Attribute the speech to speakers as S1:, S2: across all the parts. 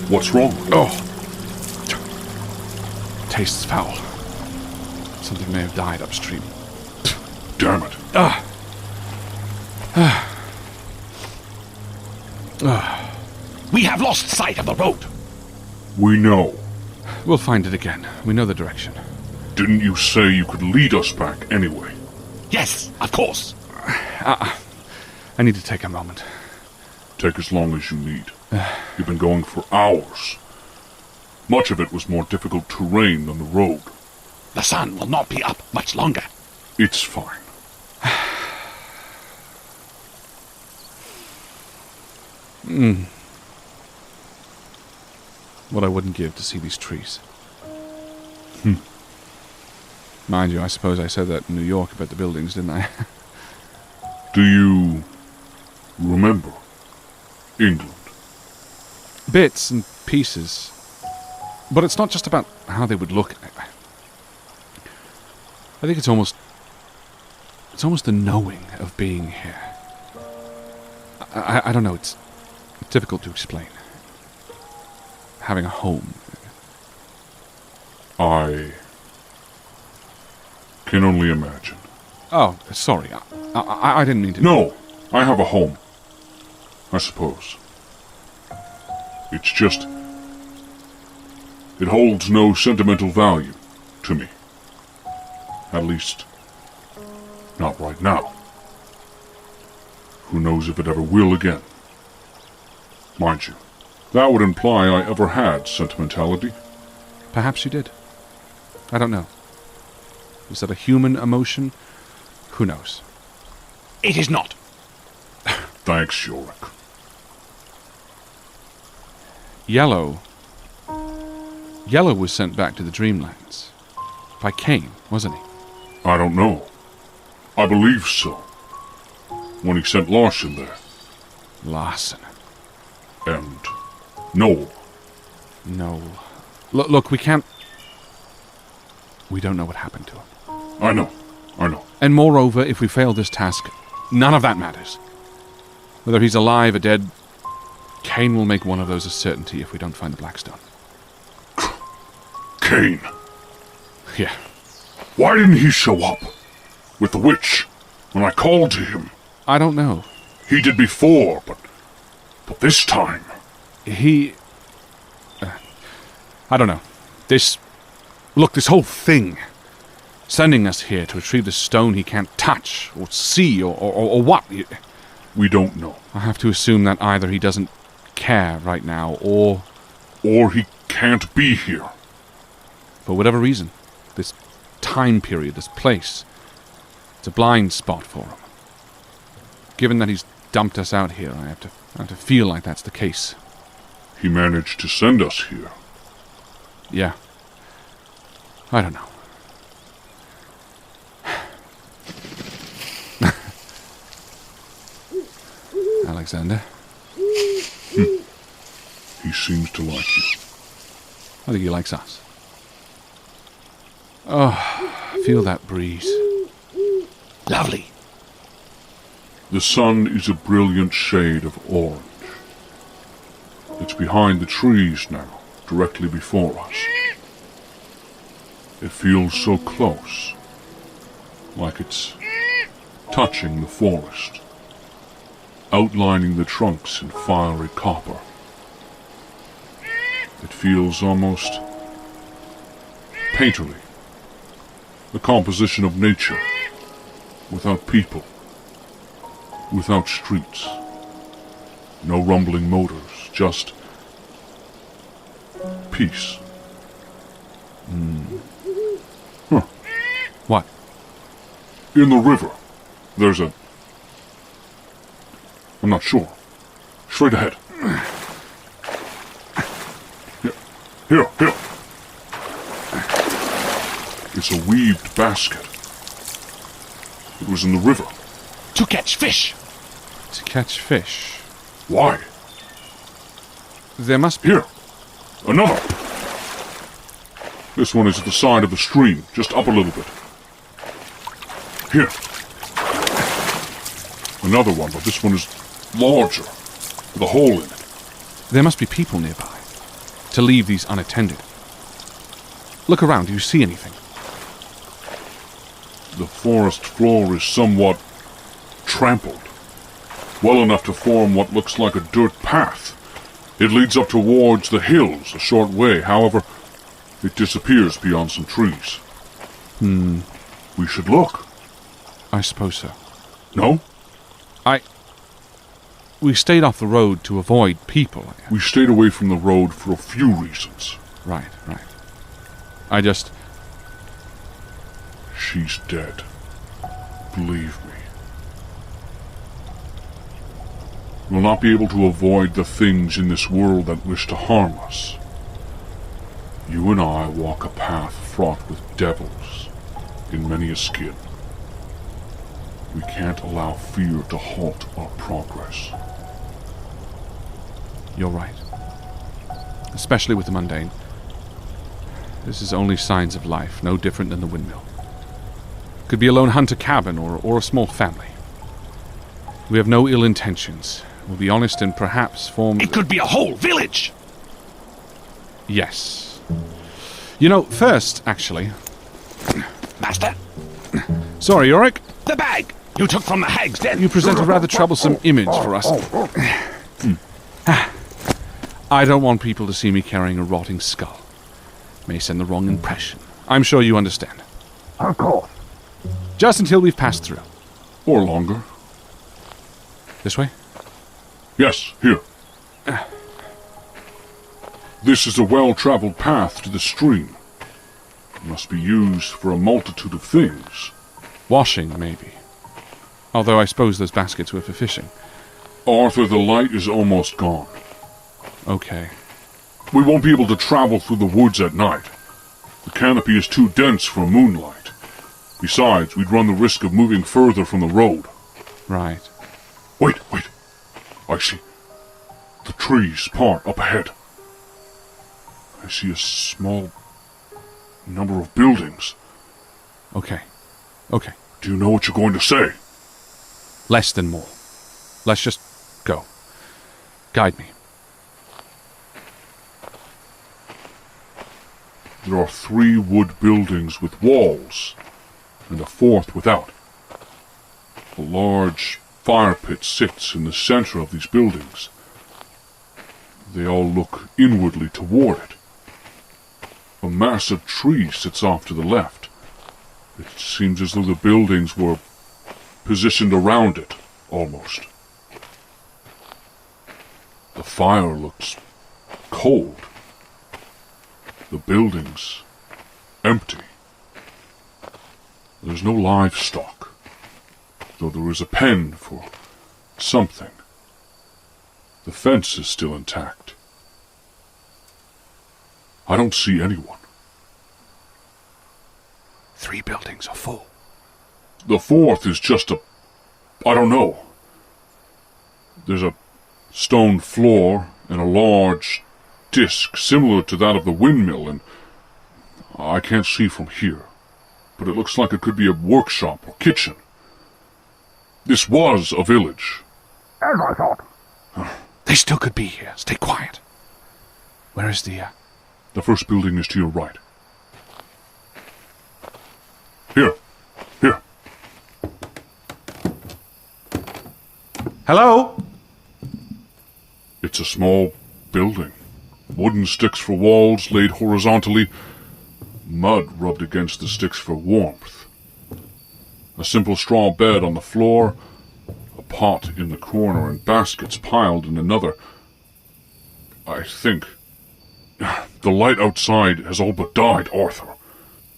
S1: What's wrong?
S2: Tastes foul. Something may have died upstream.
S1: Damn it.
S3: We have lost sight of the road.
S1: We know.
S2: We'll find it again. We know the direction.
S1: Didn't you say you could lead us back anyway?
S3: Yes, of course.
S2: I need to take a moment.
S1: Take as long as you need. You've been going for hours. Much of it was more difficult terrain than the road.
S3: The sun will not be up much longer.
S1: It's fine.
S2: What I wouldn't give to see these trees. Mind you, I suppose I said that in New York about the buildings, didn't I?
S1: Do you remember England?
S2: Bits and pieces. But it's not just about how they would look. I think it's almost the knowing of being here. I don't know, it's difficult to explain. Having a home.
S1: I can only imagine.
S2: Oh, sorry. I didn't mean to...
S1: No, I have a home, I suppose. It's just... it holds no sentimental value to me. At least, not right now. Who knows if it ever will again. Mind you, that would imply I ever had sentimentality.
S2: Perhaps you did. I don't know. Was that a human emotion? Who knows?
S3: It is not.
S1: Thanks, Yorick.
S2: Yellow was sent back to the Dreamlands. By Cain, wasn't he?
S1: I don't know. I believe so. When he sent Larson there.
S2: Larson.
S1: And Noel.
S2: No. Look, we can't... We don't know what happened to him.
S1: I know.
S2: And moreover, if we fail this task, none of that matters. Whether he's alive or dead, Cain will make one of those a certainty if we don't find the Blackstone.
S1: Cain.
S2: Yeah.
S1: Why didn't he show up? With the witch, when I called to him.
S2: I don't know.
S1: He did before, but this time...
S2: He... I don't know. This whole thing... Sending us here to retrieve the stone he can't touch, or see, or what?
S1: We don't know.
S2: I have to assume that either he doesn't care right now, or...
S1: Or he can't be here.
S2: For whatever reason, this time period, this place, it's a blind spot for him. Given that he's dumped us out here, I have to feel like that's the case.
S1: He managed to send us here.
S2: Yeah. I don't know. Alexander.
S1: He seems to like you.
S2: I think he likes us. Oh, feel that breeze.
S3: Lovely.
S1: The sun is a brilliant shade of orange. It's behind the trees now, directly before us. It feels so close, like it's touching the forest, outlining the trunks in fiery copper. It feels almost painterly, the composition of nature, without people, without streets, no rumbling motors, just peace. Huh.
S2: What?
S1: In the river, there's a... I'm not sure. Straight ahead. Here. It's a weaved basket. It was in the river.
S3: To catch fish.
S2: To catch fish.
S1: Why?
S2: There must be...
S1: Here. Another. This one is at the side of the stream, just up a little bit. Here. Another one, but this one is larger, with a hole in it.
S2: There must be people nearby to leave these unattended. Look around. Do you see anything?
S1: The forest floor is somewhat trampled, well enough to form what looks like a dirt path. It leads up towards the hills a short way. However, it disappears beyond some trees. We should look.
S2: I suppose so.
S1: No?
S2: We stayed off the road to avoid people.
S1: We stayed away from the road for a few reasons.
S2: Right.
S1: She's dead. Believe me. We'll not be able to avoid the things in this world that wish to harm us. You and I walk a path fraught with devils in many a skin. We can't allow fear to halt our progress.
S2: You're right. Especially with the mundane. This is only signs of life, no different than the windmill. Could be a lone hunter cabin or a small family. We have no ill intentions. We'll be honest and perhaps form...
S3: It could be a whole village!
S2: Yes. You know, first, actually...
S3: Master,
S2: Sorry, Yorick.
S3: the bag you took from the hag's den.
S2: You present a rather troublesome image for us. I don't want people to see me carrying a rotting skull. May send the wrong impression. I'm sure you understand.
S4: Of course.
S2: Just until we've passed through.
S1: Or longer.
S2: This way?
S1: Yes, here. This is a well-traveled path to the stream. It must be used for a multitude of things.
S2: Washing, maybe. Although I suppose those baskets were for fishing.
S1: Arthur, the light is almost gone.
S2: Okay.
S1: We won't be able to travel through the woods at night. The canopy is too dense for moonlight. Besides, we'd run the risk of moving further from the road.
S2: Right.
S1: Wait. I see. The trees part up ahead. I see a small number of buildings.
S2: Okay.
S1: Do you know what you're going to say?
S2: Less than more. Let's just go. Guide me.
S1: There are 3 wood buildings with walls, and a 4th without. A large fire pit sits in the center of these buildings. They all look inwardly toward it. A massive tree sits off to the left. It seems as though the buildings were positioned around it, almost. The fire looks cold. The buildings empty. There's no livestock, though there is a pen for something. The fence is still intact. I don't see anyone.
S3: 3 buildings are full.
S1: The 4th is just I don't know. There's a stone floor and a large disc similar to that of the windmill, and I can't see from here. But it looks like it could be a workshop or kitchen. This was a village.
S4: As I thought.
S3: They still could be here. Stay quiet.
S2: Where is the...
S1: The first building is to your right. Here.
S2: Hello?
S1: It's a small building. Wooden sticks for walls laid horizontally. Mud rubbed against the sticks for warmth. A simple straw bed on the floor. A pot in the corner and baskets piled in another. I think... The light outside has all but died, Arthur.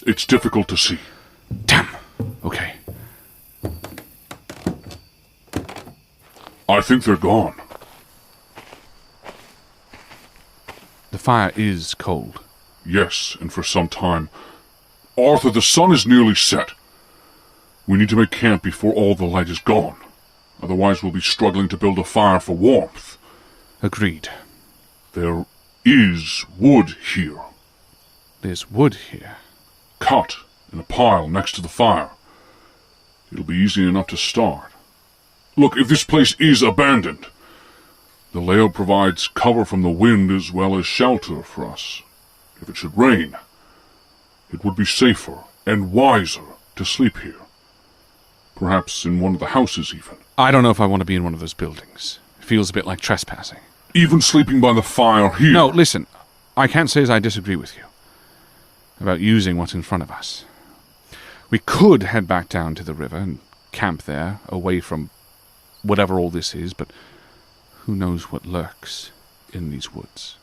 S1: It's difficult to see.
S2: Damn. Okay.
S1: I think they're gone.
S2: The fire is cold.
S1: Yes, and for some time. Arthur, the sun is nearly set. We need to make camp before all the light is gone. Otherwise we'll be struggling to build a fire for warmth.
S2: Agreed.
S1: There is wood here.
S2: There's wood here.
S1: Cut in a pile next to the fire. It'll be easy enough to start. Look, if this place is abandoned, The layout provides cover from the wind as well as shelter for us. If it should rain, it would be safer and wiser to sleep here. Perhaps in one of the houses, even.
S2: I don't know if I want to be in one of those buildings. It feels a bit like trespassing.
S1: Even sleeping by the fire here?
S2: No, listen. I can't say as I disagree with you about using what's in front of us. We could head back down to the river and camp there, away from whatever all this is, but who knows what lurks in these woods.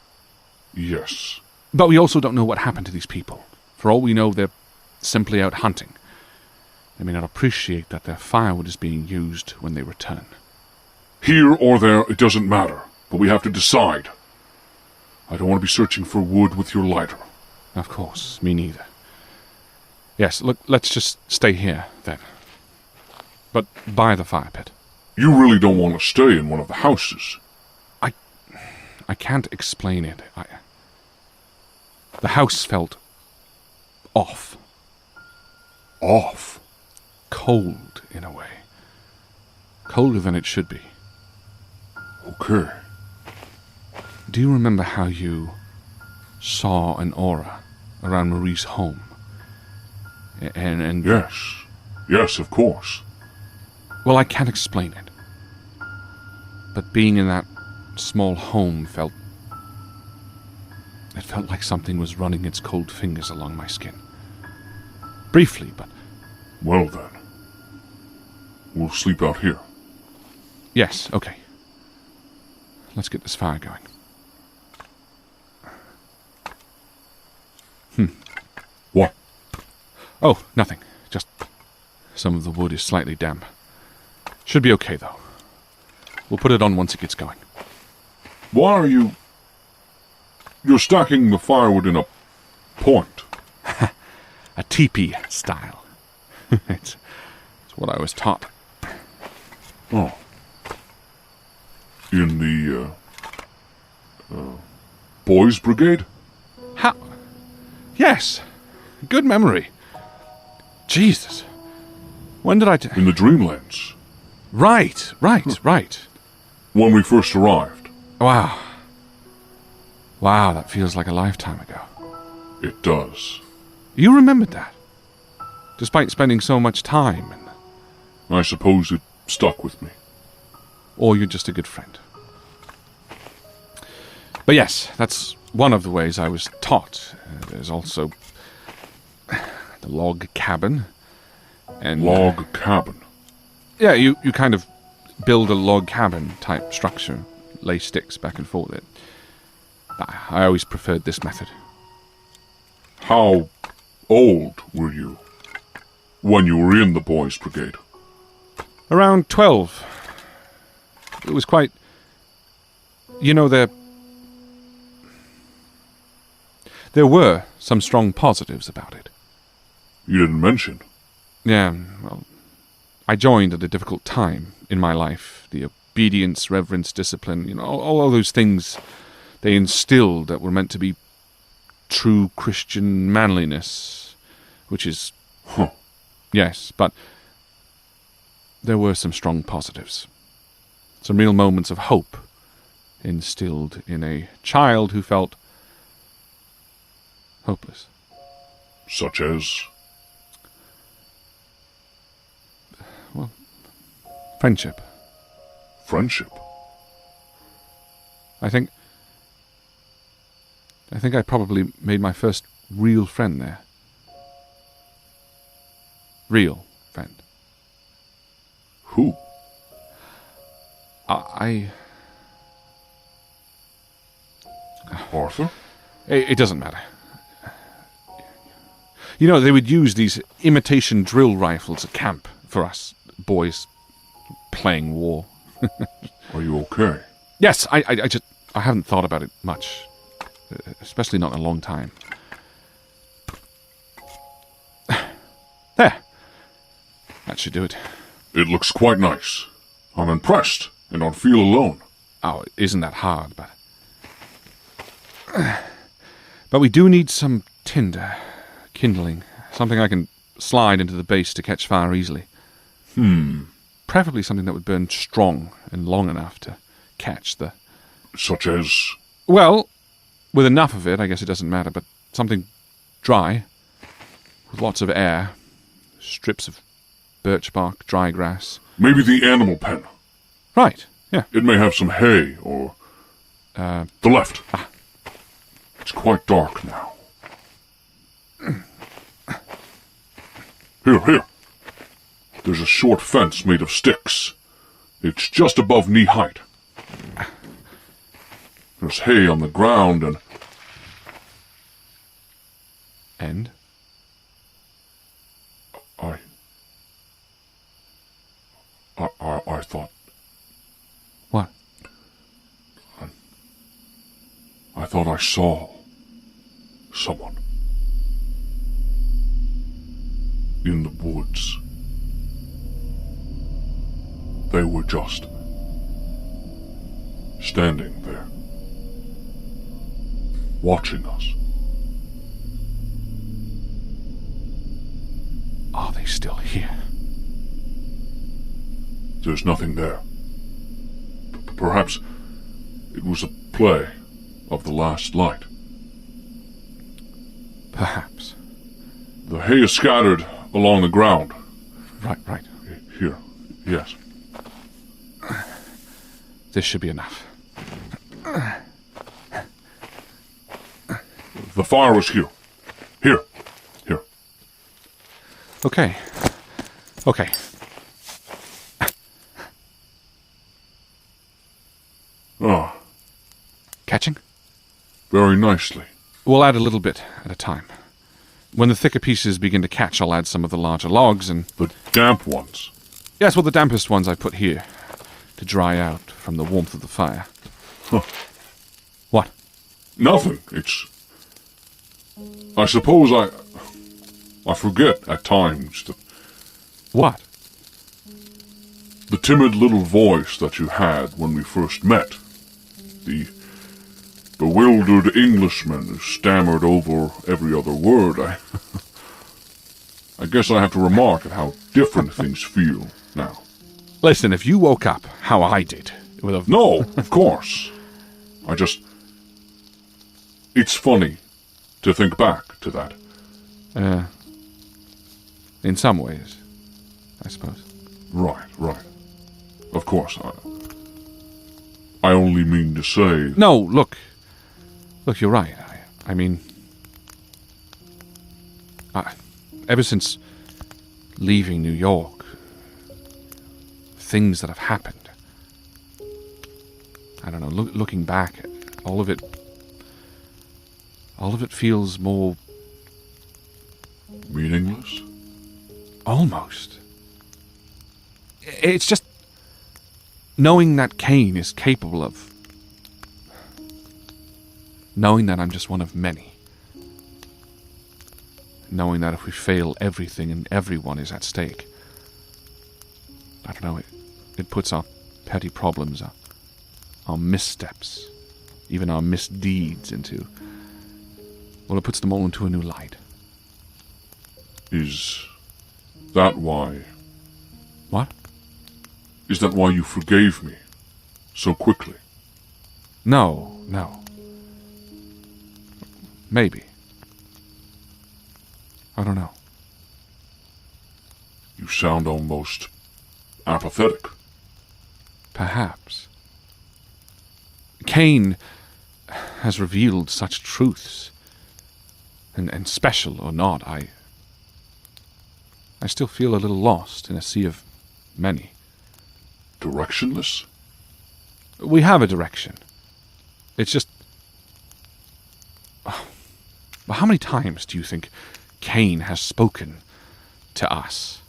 S1: Yes.
S2: But we also don't know what happened to these people. For all we know, they're simply out hunting. They may not appreciate that their firewood is being used when they return.
S1: Here or there, it doesn't matter, but we have to decide. I don't want to be searching for wood with your lighter.
S2: Of course, me neither. Yes, look, let's just stay here, then. But by the fire pit.
S1: You really don't want to stay in one of the houses.
S2: I can't explain it. The house felt off.
S1: Off?
S2: Cold, in a way. Colder than it should be.
S1: Okay.
S2: Do you remember how you saw an aura around Marie's home? And
S1: Yes. Yes, of course.
S2: well, I can't explain it. But being in that small home felt like something was running its cold fingers along my skin. Briefly, but
S1: Well then. We'll sleep out here.
S2: yes, okay. Let's get this fire going.
S1: What?
S2: Oh, nothing. Just some of the wood is slightly damp. Should be okay, though. We'll put it on once it gets going.
S1: Why are you... You're stacking the firewood in a point.
S2: A teepee style. It's what I was taught.
S1: Oh. In the, Boys' Brigade?
S2: How? Yes. Good memory. Jesus. When did I...
S1: In the Dreamlands.
S2: Right.
S1: When we first arrived.
S2: Wow. Wow, that feels like a lifetime ago.
S1: It does.
S2: You remembered that? Despite spending so much time and...
S1: I suppose it stuck with me.
S2: Or you're just a good friend. But yes, that's one of the ways I was taught. There's also the log cabin. And
S1: Log cabin.
S2: yeah, you kind of build a log cabin type structure, lay sticks back and forth. I always preferred this method.
S1: How old were you when you were in the Boys' Brigade?
S2: Around 12. It was quite... You know, there were some strong positives about it.
S1: You didn't mention.
S2: Yeah, well, I joined at a difficult time in my life. The obedience, reverence, discipline, you know, all those things they instilled that were meant to be true Christian manliness, which is...
S1: Huh.
S2: Yes, but there were some strong positives. Some real moments of hope instilled in a child who felt hopeless.
S1: Such as?
S2: Well, friendship.
S1: Friendship.
S2: I think I probably made my first real friend there. Real friend.
S1: Who? Arthur?
S2: It doesn't matter. You know, they would use these imitation drill rifles at camp for us boys playing war.
S1: Are you okay?
S2: Yes, I haven't thought about it much. Especially not in a long time. There. That should do it.
S1: It looks quite nice. I'm impressed, and don't feel alone.
S2: Oh, it isn't that hard, but... But we do need some tinder, kindling, something I can slide into the base to catch fire easily. Preferably something that would burn strong and long enough to catch the
S1: Such as...
S2: Well, with enough of it, I guess it doesn't matter, but something dry, with lots of air, strips of birch bark, dry grass.
S1: Maybe the animal pen.
S2: Right, yeah.
S1: It may have some hay, or... the left. It's quite dark now. Here. There's a short fence made of sticks. It's just above knee height. There's hay on the ground and...
S2: And?
S1: I thought...
S2: What?
S1: I thought I saw... someone. In the woods. They were just... standing there. Watching us.
S2: Are they still here?
S1: There's nothing there. Perhaps it was a play of the last light.
S2: Perhaps.
S1: The hay is scattered along the ground.
S2: Right.
S1: Here, yes.
S2: This should be enough.
S1: The fire was here. Here.
S2: Okay.
S1: Ah,
S2: Catching?
S1: very nicely.
S2: We'll add a little bit at a time. When the thicker pieces begin to catch, I'll add some of the larger logs and...
S1: The damp ones.
S2: Yes, well, the dampest ones I put here to dry out from the warmth of the fire.
S1: Huh.
S2: What?
S1: Nothing. It's... I suppose I forget at times that
S2: What?
S1: the timid little voice that you had when we first met. The bewildered Englishman who stammered over every other word. I guess I have to remark at how different things feel now.
S2: Listen, if you woke up how I did, with a...
S1: No, of course. It's funny to think back to that.
S2: In some ways, I suppose.
S1: Right. Of course, I only mean to say...
S2: No, look, you're right. I mean... ever since leaving New York, things that have happened, I don't know, looking back, all of it feels more...
S1: Meaningless?
S2: Almost. It's just knowing that Kane is capable of... knowing that I'm just one of many. Knowing that if we fail, everything and everyone is at stake. I don't know, it puts our petty problems, our missteps, even our misdeeds into... well, it puts them all into a new light.
S1: Is that why...
S2: What?
S1: Is that why you forgave me so quickly?
S2: No. Maybe. I don't know.
S1: You sound almost apathetic.
S2: Perhaps. Kane has revealed such truths. And special or not, I still feel a little lost in a sea of many.
S1: Directionless?
S2: We have a direction. It's just... how many times do you think Kane has spoken to us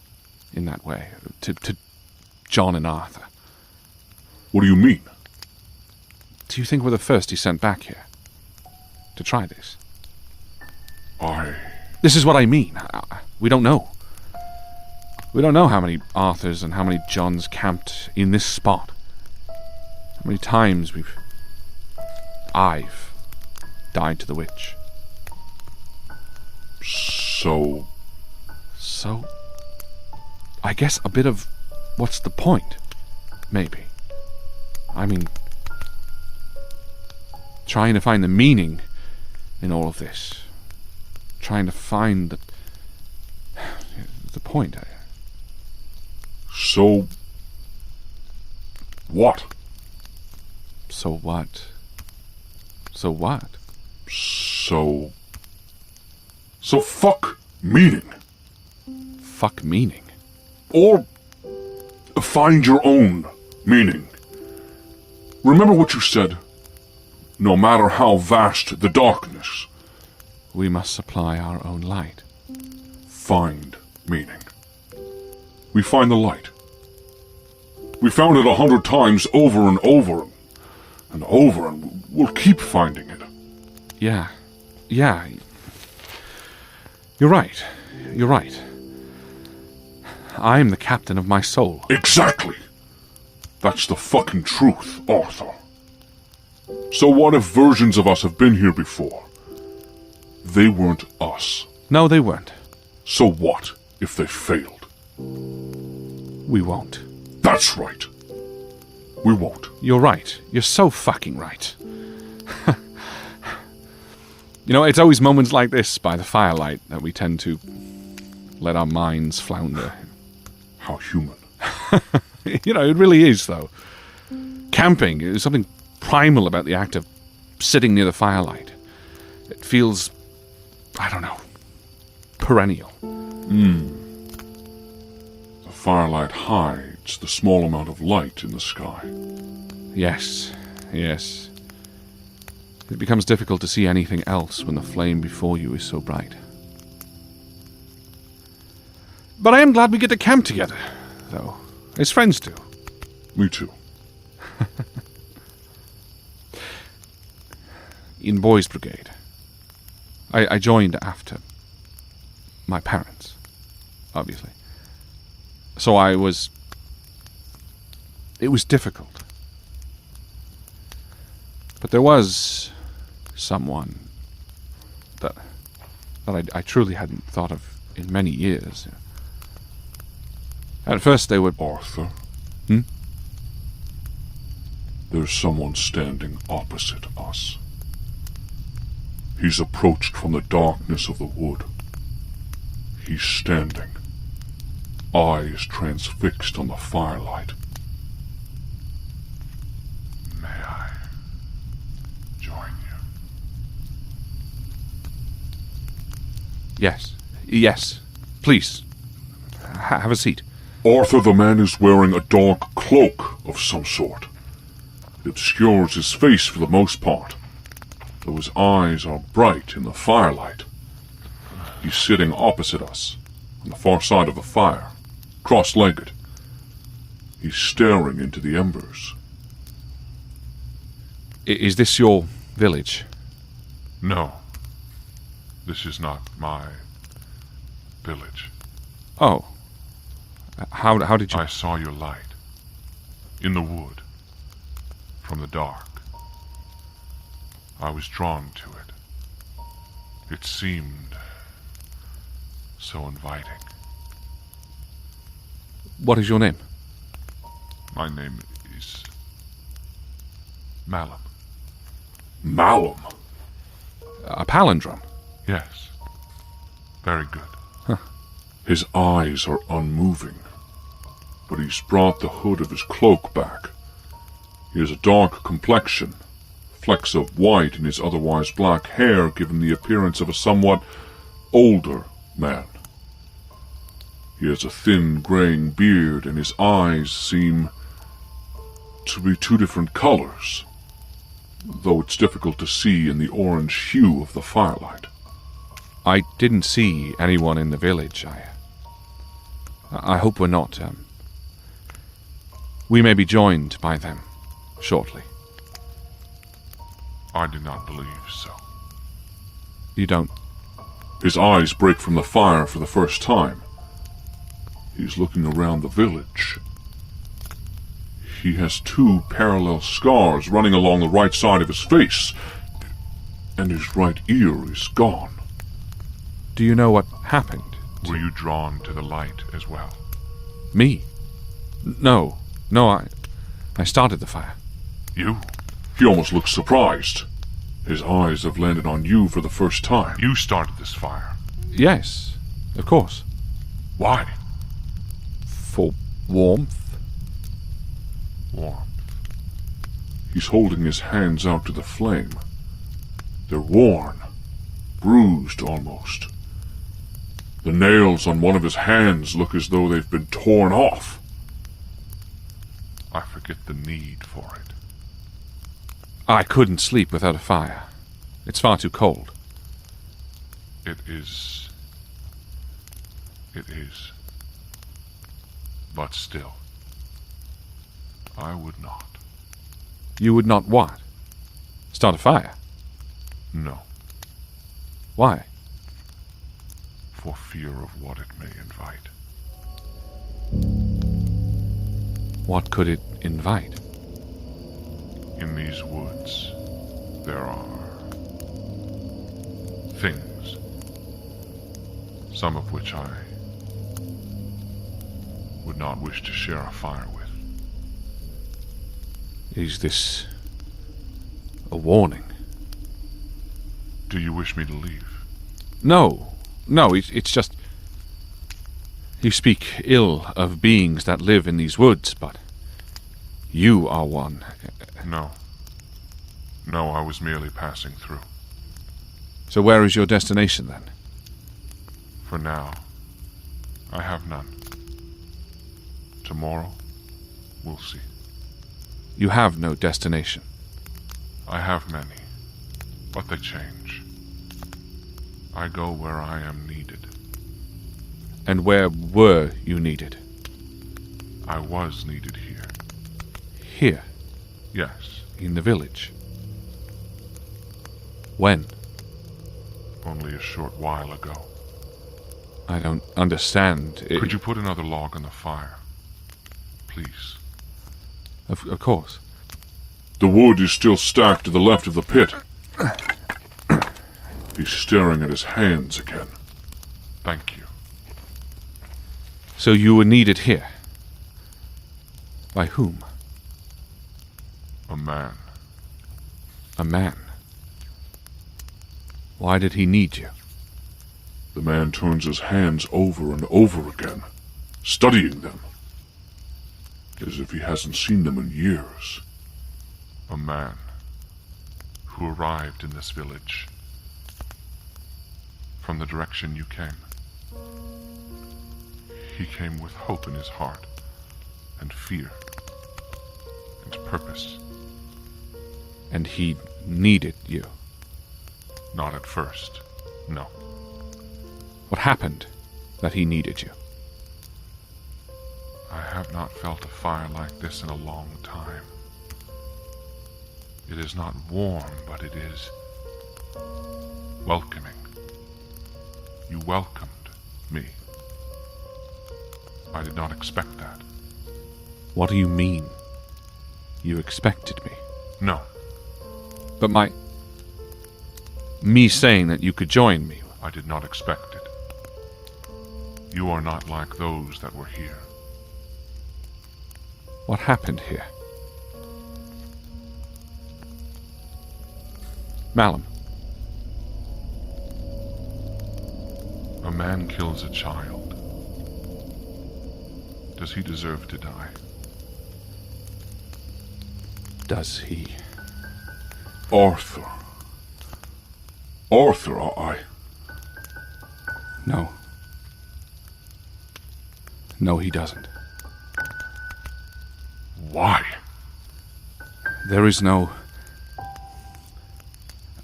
S2: in that way? To John and Arthur?
S1: What do you mean?
S2: Do you think we're the first he sent back here? To try this?
S1: This
S2: is what I mean. We don't know. We don't know how many Arthurs and how many Johns camped in this spot. How many times I've died to the witch.
S1: So,
S2: I guess a bit of what's the point? Maybe. I mean, Trying to find the meaning in all of this. Trying to find the point.
S1: So... what?
S2: So what? So what?
S1: So fuck meaning.
S2: Fuck meaning?
S1: Or find your own meaning. Remember what you said. No matter how vast the darkness,
S2: we must supply our own light.
S1: Find meaning. We find the light. We found it 100 times over and over and over, and we'll keep finding it.
S2: Yeah. You're right. I am the captain of my soul.
S1: Exactly. That's the fucking truth, Arthur. So what if versions of us have been here before? They weren't us.
S2: No, they weren't.
S1: So what if they failed?
S2: We won't.
S1: That's right. We won't.
S2: You're right. You're so fucking right. You know, it's always moments like this by the firelight that we tend to let our minds flounder.
S1: How human.
S2: You know, it really is, though. Camping is something primal about the act of sitting near the firelight. It feels, I don't know, perennial.
S1: The firelight hides the small amount of light in the sky.
S2: Yes. It becomes difficult to see anything else when the flame before you is so bright. But I am glad we get to camp together, though, as friends do.
S1: Me too.
S2: In Boys' Brigade, I joined after my parents, obviously. So it was difficult. But there was someone that I truly hadn't thought of in many years. At first they would...
S1: Arthur? There's someone standing opposite us. He's approached from the darkness of the wood. He's standing, eyes transfixed on the firelight. May I join you?
S2: Yes. Please. Have a seat.
S1: Arthur, the man is wearing a dark cloak of some sort. It obscures his face for the most part, though his eyes are bright in the firelight. He's sitting opposite us, on the far side of the fire, cross-legged. He's staring into the embers.
S2: Is this your village?
S1: No, this is not my village.
S2: Oh. How did you...
S1: I saw your light, in the wood, from the dark. I was drawn to it. It seemed so inviting.
S2: What is your name?
S1: My name is Malum. Malum?
S2: A palindrome?
S1: Yes. Very good. His eyes are unmoving, but he's brought the hood of his cloak back. He has a dark complexion, flecks of white in his otherwise black hair give him the appearance of a somewhat older man. He has a thin graying beard, and his eyes seem to be two different colors, though it's difficult to see in the orange hue of the firelight.
S2: I didn't see anyone in the village. I hope we're not. We may be joined by them shortly.
S1: I do not believe so.
S2: You don't?
S1: His eyes break from the fire for the first time. He's looking around the village. He has two parallel scars running along the right side of his face, and his right ear is gone.
S2: Do you know what happened?
S1: Were you drawn to the light as well?
S2: Me? No, I started the fire.
S1: You? He almost looks surprised. His eyes have landed on you for the first time.
S3: You started this fire.
S2: Yes, of course.
S3: Why?
S2: For warmth.
S3: Warmth.
S1: He's holding his hands out to the flame. They're worn, bruised almost. The nails on one of his hands look as though they've been torn off.
S3: I forget the need for it.
S2: I couldn't sleep without a fire. It's far too cold.
S3: It is. It is. But still, I would not.
S2: You would not what? Start a fire?
S3: No,
S2: Why?
S3: for fear of what it may invite.
S2: What could it invite?
S3: In these woods, there are things, some of which I would not wish to share a fire with.
S2: Is this a warning?
S3: Do you wish me to leave?
S2: No, it's just... You speak ill of beings that live in these woods, but you are one.
S3: No. No, I was merely passing through.
S2: So where is your destination, then?
S3: For now, I have none. Tomorrow, we'll see.
S2: You have no destination.
S3: I have many, but they change. I go where I am needed.
S2: And where were you needed?
S3: I was needed here.
S2: Here,
S3: Yes,
S2: in the village. When?
S3: only a short while ago.
S2: I don't understand.
S3: Could you put another log on the fire? Please.
S2: Of course.
S1: The wood is still stacked to the left of the pit. He's staring at his hands again.
S3: Thank you.
S2: So you were needed here. By whom?
S3: A man.
S2: A man. Why did he need you?
S1: The man turns his hands over and over again, studying them, as if he hasn't seen them in years.
S3: A man who arrived in this village from the direction you came. He came with hope in his heart, and fear, and purpose.
S2: And he needed you.
S3: Not at first, no.
S2: What happened that he needed you?
S3: I have not felt a fire like this in a long time. It is not warm, but it is welcoming. You welcomed me. I did not expect that.
S2: What do you mean? You expected me.
S3: No,
S2: But me saying that you could join me.
S3: I did not expect it. You are not like those that were here.
S2: What happened here? Malum.
S3: A man kills a child. Does he deserve to die?
S2: Does he?
S1: Arthur. Arthur,
S2: No. No, he doesn't.
S3: Why?
S2: There is no...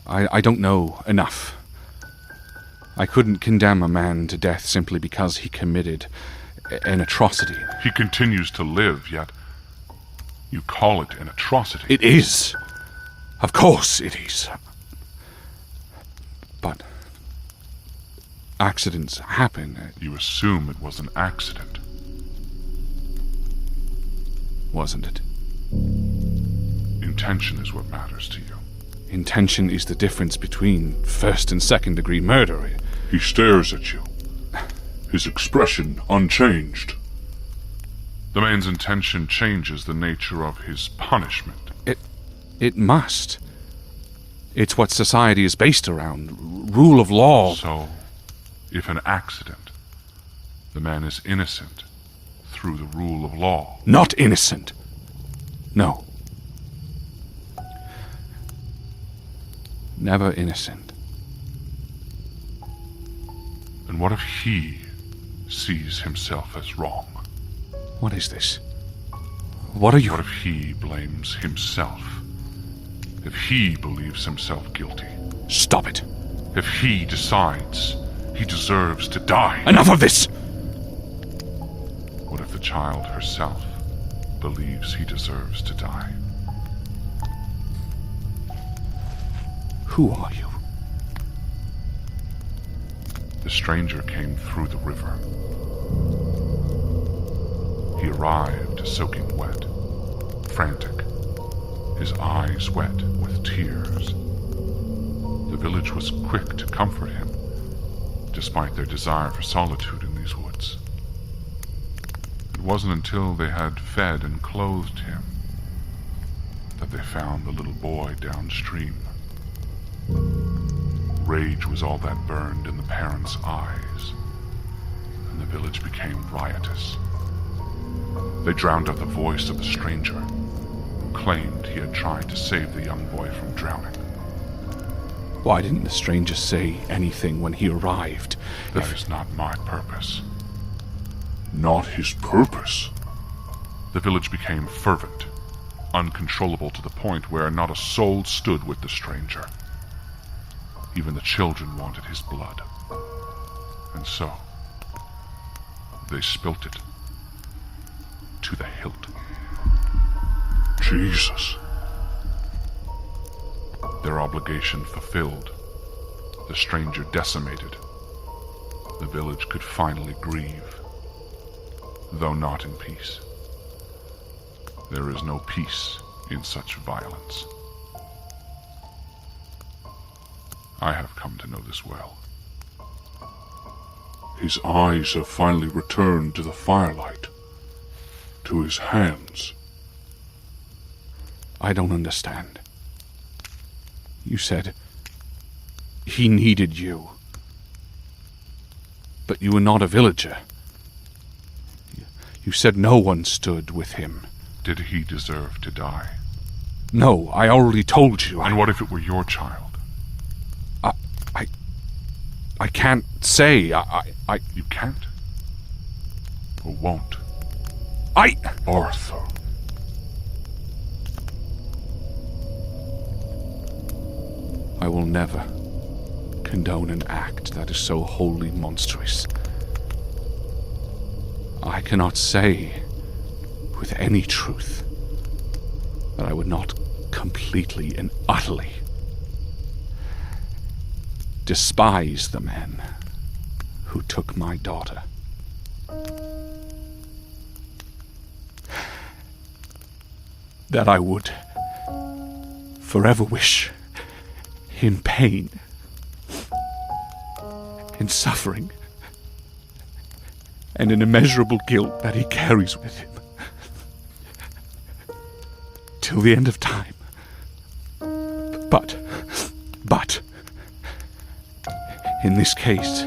S2: I don't know enough. I couldn't condemn a man to death simply because he committed an atrocity.
S3: He continues to live, yet you call it an atrocity.
S2: It is. Of course it is. But accidents happen,
S3: You assume it was an accident.
S2: wasn't it?
S3: Intention is what matters to you.
S2: Intention is the difference between first and second degree murder.
S1: He stares at you, his expression unchanged.
S3: The man's intention changes the nature of his punishment.
S2: It must. It's what society is based around. Rule of law.
S3: So, if an accident, the man is innocent through the rule of law.
S2: Not innocent. No. Never innocent.
S3: And what if he sees himself as wrong?
S2: What is this? What are you...
S3: What if he blames himself? If he believes himself guilty?
S2: Stop it.
S3: If he decides he deserves to die?
S2: Enough of this!
S3: What if the child herself believes he deserves to die?
S2: Who are you?
S3: The stranger came through the river. He arrived soaking wet, frantic, his eyes wet with tears. The village was quick to comfort him, despite their desire for solitude in these woods. It wasn't until they had fed and clothed him that they found the little boy downstream. Rage was all that burned in the parents' eyes, and the village became riotous. They drowned out the voice of the stranger, who claimed he had tried to save the young boy from drowning.
S2: Why didn't the stranger say anything when he arrived?
S3: That is not my purpose.
S1: Not his purpose.
S3: The village became fervent, uncontrollable to the point where not a soul stood with the stranger. Even the children wanted his blood. And so, they spilt it to the hilt.
S1: Jesus.
S3: Their obligation fulfilled, the stranger decimated, the village could finally grieve, though not in peace. There is no peace in such violence. I have come to know this well.
S1: His eyes have finally returned to the firelight, to his hands.
S2: I don't understand. You said he needed you. But you were not a villager. You said no one stood with him.
S3: Did he deserve to die?
S2: No, I already told you.
S3: And what if it were your child?
S2: I can't say.
S3: You can't? Or won't?
S1: Arthur.
S2: I will never condone an act that is so wholly monstrous. I cannot say with any truth that I would not completely and utterly despise the man who took my daughter. That I would forever wish in pain, in suffering, and in immeasurable guilt that he carries with him till the end of time. But in this case,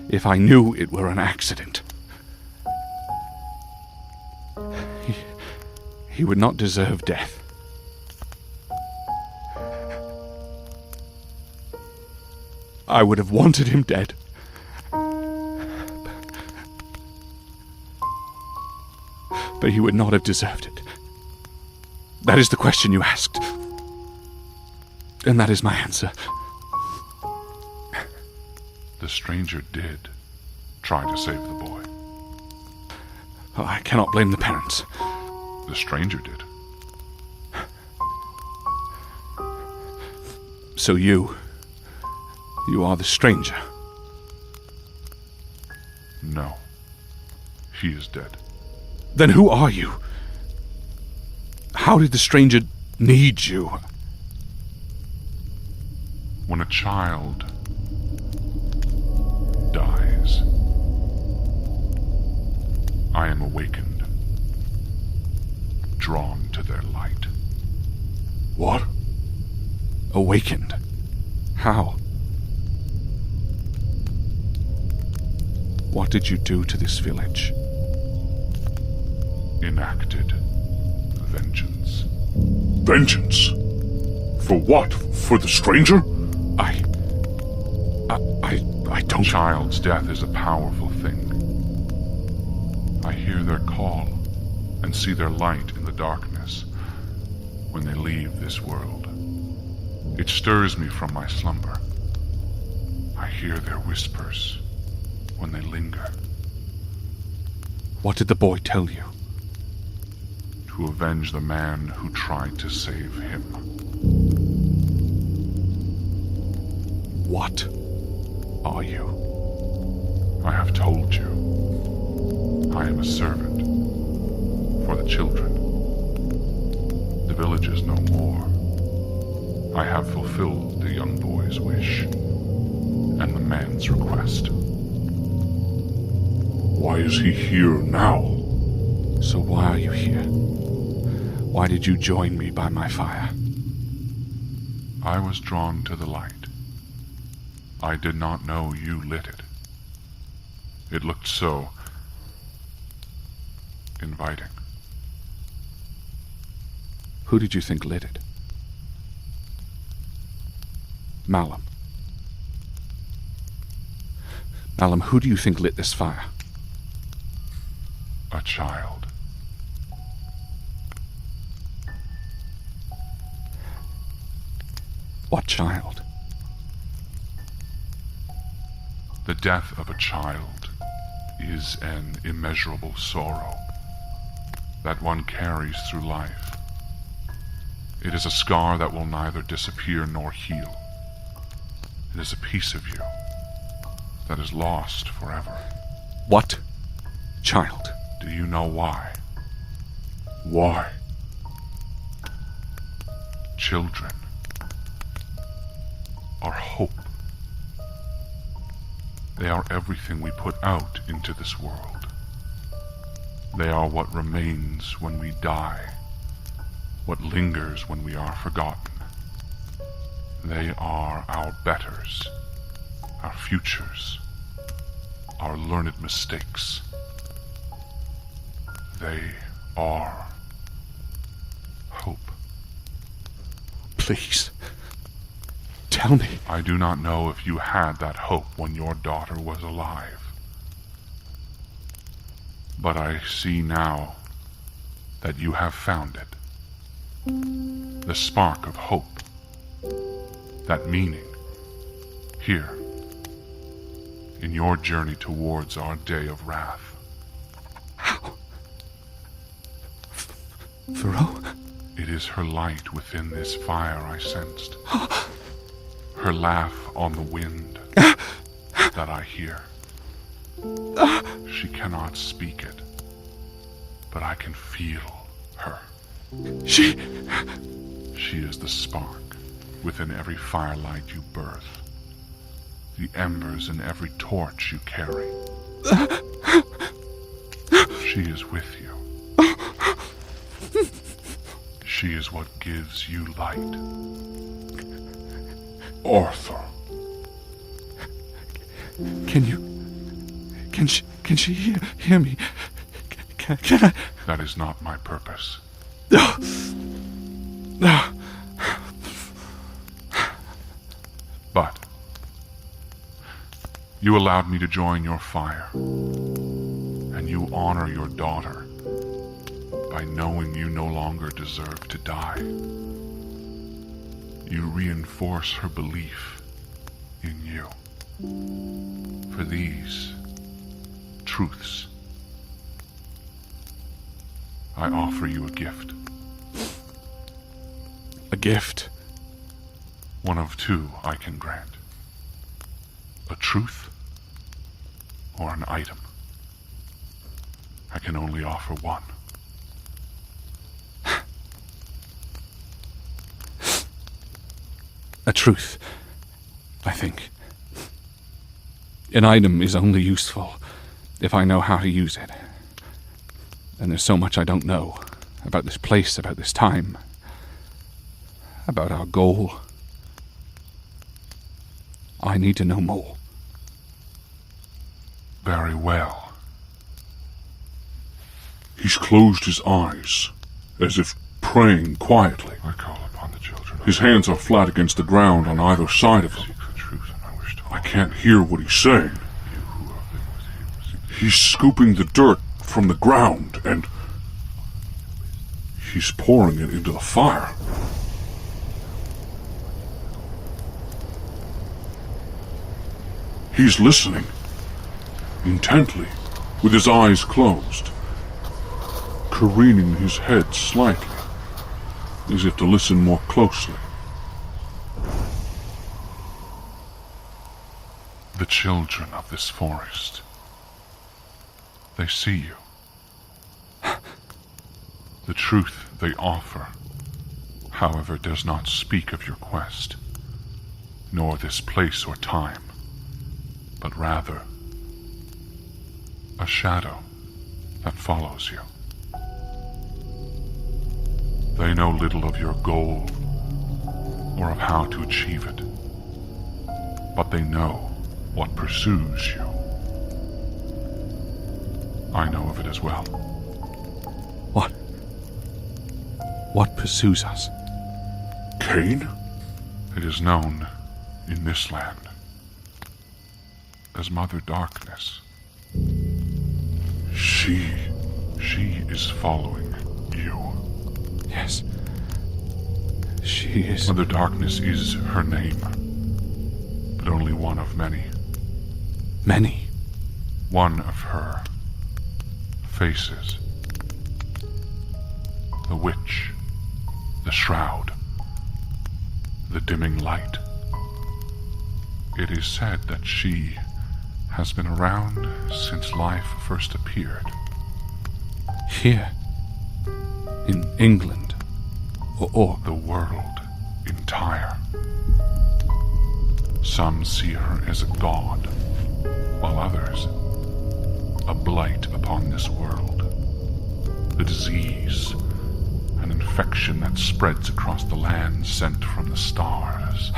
S2: if I knew it were an accident, he would not deserve death. I would have wanted him dead. But he would not have deserved it. That is the question you asked. And that is my answer.
S3: The stranger did try to save the boy.
S2: Oh, I cannot blame the parents.
S3: The stranger did.
S2: So you are the stranger.
S3: No. He is dead.
S2: Then who are you? How did the stranger need you?
S3: When a child dies, I am awakened, drawn to their light.
S1: What?
S2: Awakened? How? What did you do to this village?
S3: Enacted vengeance.
S1: Vengeance? For what? For the stranger?
S2: I
S3: A
S2: don't...
S3: child's death is a powerful thing. I hear their call and see their light in the darkness when they leave this world. It stirs me from my slumber. I hear their whispers when they linger.
S2: What did the boy tell you?
S3: To avenge the man who tried to save him.
S2: What are you?
S3: I have told you. I am a servant for the children. The village is no more. I have fulfilled the young boy's wish and the man's request.
S1: Why is he here now?
S2: So why are you here? Why did you join me by my fire?
S3: I was drawn to the light. I did not know you lit it. It looked so inviting.
S2: Who did you think lit it? Malum. Malum, who do you think lit this fire?
S3: A child.
S2: What child?
S3: The death of a child is an immeasurable sorrow that one carries through life. It is a scar that will neither disappear nor heal. It is a piece of you that is lost forever.
S2: What child?
S3: Do you know why?
S1: Why?
S3: Children are hope. They are everything we put out into this world. They are what remains when we die, what lingers when we are forgotten. They are our betters, our futures, our learned mistakes. They are hope.
S2: Please, tell me.
S3: I do not know if you had that hope when your daughter was alive. But I see now that you have found it. The spark of hope. That meaning. Here. In your journey towards our day of wrath.
S2: How? Thoreau?
S3: It is her light within this fire I sensed. Her laugh on the wind that I hear. She cannot speak it, but I can feel her.
S2: She
S3: is the spark within every firelight you birth, the embers in every torch you carry. She is with you. She is what gives you light.
S1: Arthur.
S2: Can she hear me? Can I?
S3: That is not my purpose. But you allowed me to join your fire, and you honor your daughter by knowing you no longer deserve to die. You reinforce her belief in you. For these truths, I offer you a gift.
S2: A gift?
S3: One of two I can grant. A truth or an item. I can only offer one.
S2: A truth, I think. An item is only useful if I know how to use it. And there's so much I don't know about this place, about this time, about our goal, I need to know more.
S3: Very well.
S1: He's closed his eyes, as if praying quietly.
S3: I call upon the children.
S1: His hands are flat against the ground on either side of him.
S3: Seek the truth, and I wish to
S1: I can't hear what he's saying.
S3: you who have been with him.
S1: He's scooping the dirt from the ground, and he's pouring it into the fire. He's listening, intently, with his eyes closed, careening his head slightly, as if to listen more closely.
S3: The children of this forest, they see you. The truth they offer, however, does not speak of your quest, nor this place or time, but rather a shadow that follows you. They know little of your goal or of how to achieve it, but they know what pursues you. I know of it as well.
S2: What? What pursues us?
S1: Cain?
S3: It is known in this land as Mother Darkness.
S1: She
S3: is following you.
S2: Yes. She is...
S3: Mother Darkness is her name, but only one of many.
S2: Many.
S3: One of her faces. The witch, the shroud, the dimming light. It is said that she has been around since life first appeared.
S2: Here. In England. Or
S3: The world entire. Some see her as a god, while others a blight upon this world. The disease, an infection that spreads across the land sent from the stars.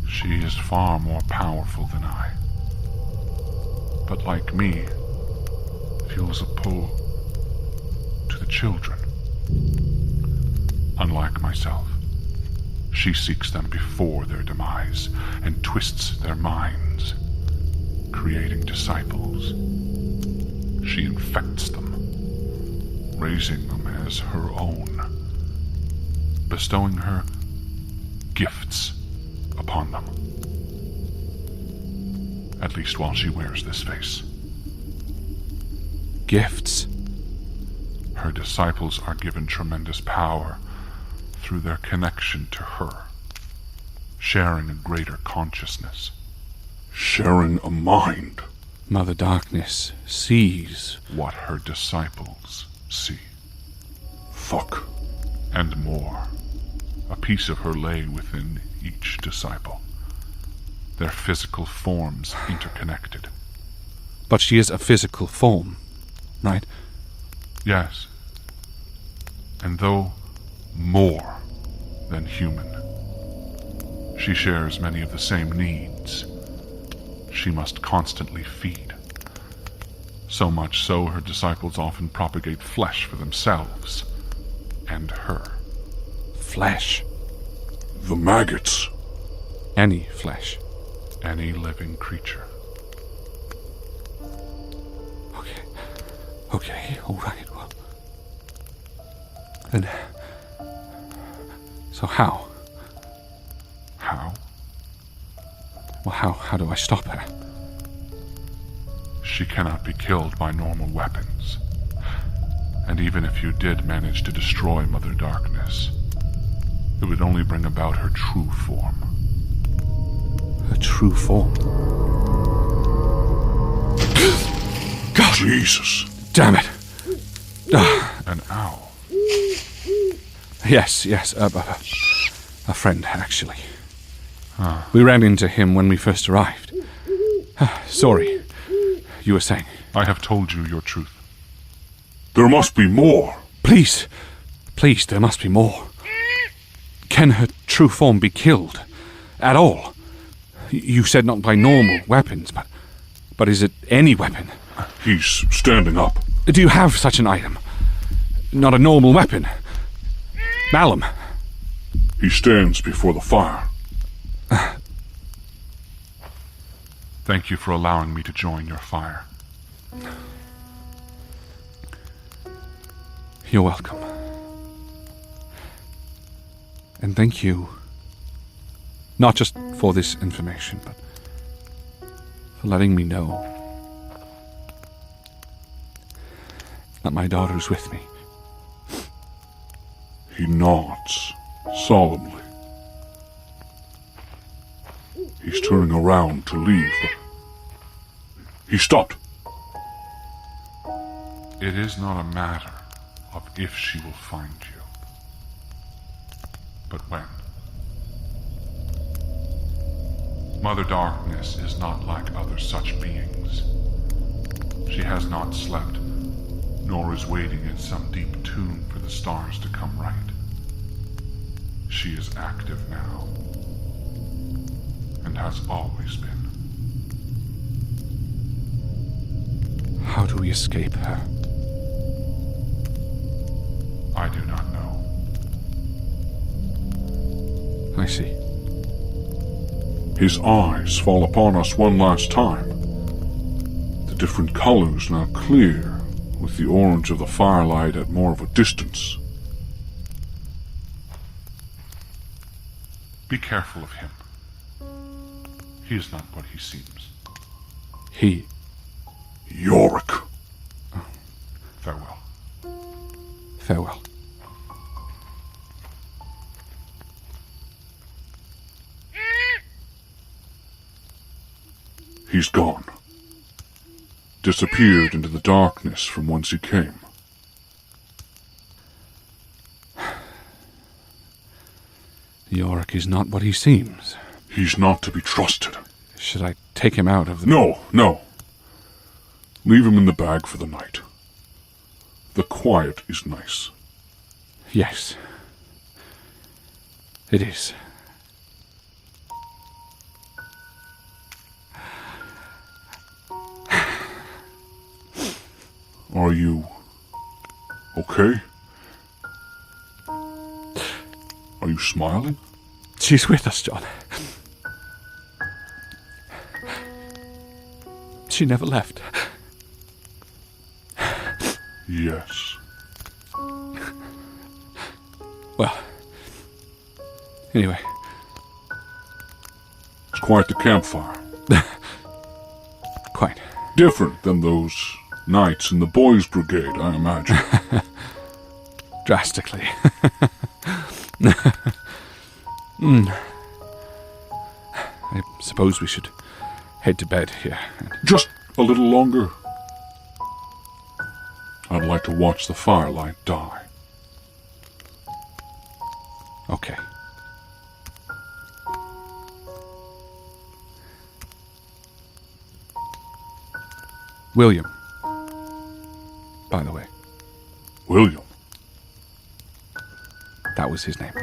S3: She is far more powerful than I, but like me, feels a pull to the children. Unlike myself, she seeks them before their demise and twists their minds, creating disciples. She infects them, raising them as her own, bestowing her gifts upon them. At least while she wears this face.
S2: gifts.
S3: Her disciples are given tremendous power through their connection to her, sharing a greater consciousness.
S1: Sharing a mind.
S2: Mother Darkness sees
S3: What her disciples see.
S1: Fuck.
S3: And more. A piece of her lay within each disciple. Their physical forms interconnected.
S2: But she is a physical form, right?
S3: Yes. And though more than human, she shares many of the same needs. She must constantly feed. So much so, her disciples often propagate flesh for themselves and her.
S2: Flesh.
S1: The maggots.
S2: Any flesh.
S3: Any living creature.
S2: Okay, alright, well. Then... So how?
S3: How?
S2: Well, how do I stop her?
S3: She cannot be killed by normal weapons. And even if you did manage to destroy Mother Darkness, it would only bring about her true form.
S2: Her true form? God!
S1: Jesus.
S2: Damn it!
S3: An owl.
S2: Yes, a friend, actually. We ran into him when we first arrived. Sorry, you were saying.
S3: I have told you your truth.
S1: There must be more.
S2: Please, there must be more. Can her true form be killed? At all? You said not by normal weapons, but is it any weapon?
S1: He's standing up.
S2: Do you have such an item? Not a normal weapon. Malum.
S1: He stands before the fire.
S3: Thank you for allowing me to join your fire.
S2: You're welcome. And thank you, not just for this information, but for letting me know that my daughter's with me.
S1: He nods solemnly. He's turning around to leave. He stopped.
S3: It is not a matter of if she will find you, but when. Mother Darkness is not like other such beings. She has not slept, nor is waiting in some deep tomb for the stars to come right. She is active now, and has always been.
S2: How do we escape her?
S3: I do not know.
S2: I see.
S1: His eyes fall upon us one last time. The different colors now clear, with the orange of the firelight at more of a distance.
S3: Be careful of him. He is not what he seems.
S2: He.
S1: Yorick.
S3: Farewell.
S2: Farewell.
S1: He's gone. Disappeared into the darkness from whence he came.
S2: Yorick is not what he seems.
S1: He's not to be trusted.
S2: Should I take him out of the...
S1: No. Leave him in the bag for the night. The quiet is nice.
S2: Yes. It is.
S1: Are you okay? Are you smiling?
S2: She's with us, John. She never left.
S1: Yes.
S2: Well, anyway.
S1: It's quite the campfire.
S2: Quite.
S1: Different than those nights in the boys' brigade, I imagine.
S2: Drastically. I suppose we should head to bed here.
S1: Just a little longer. I'd like to watch the firelight die.
S2: Okay. William, by the way.
S1: William.
S2: That was his name.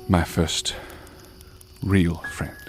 S2: My first real friend.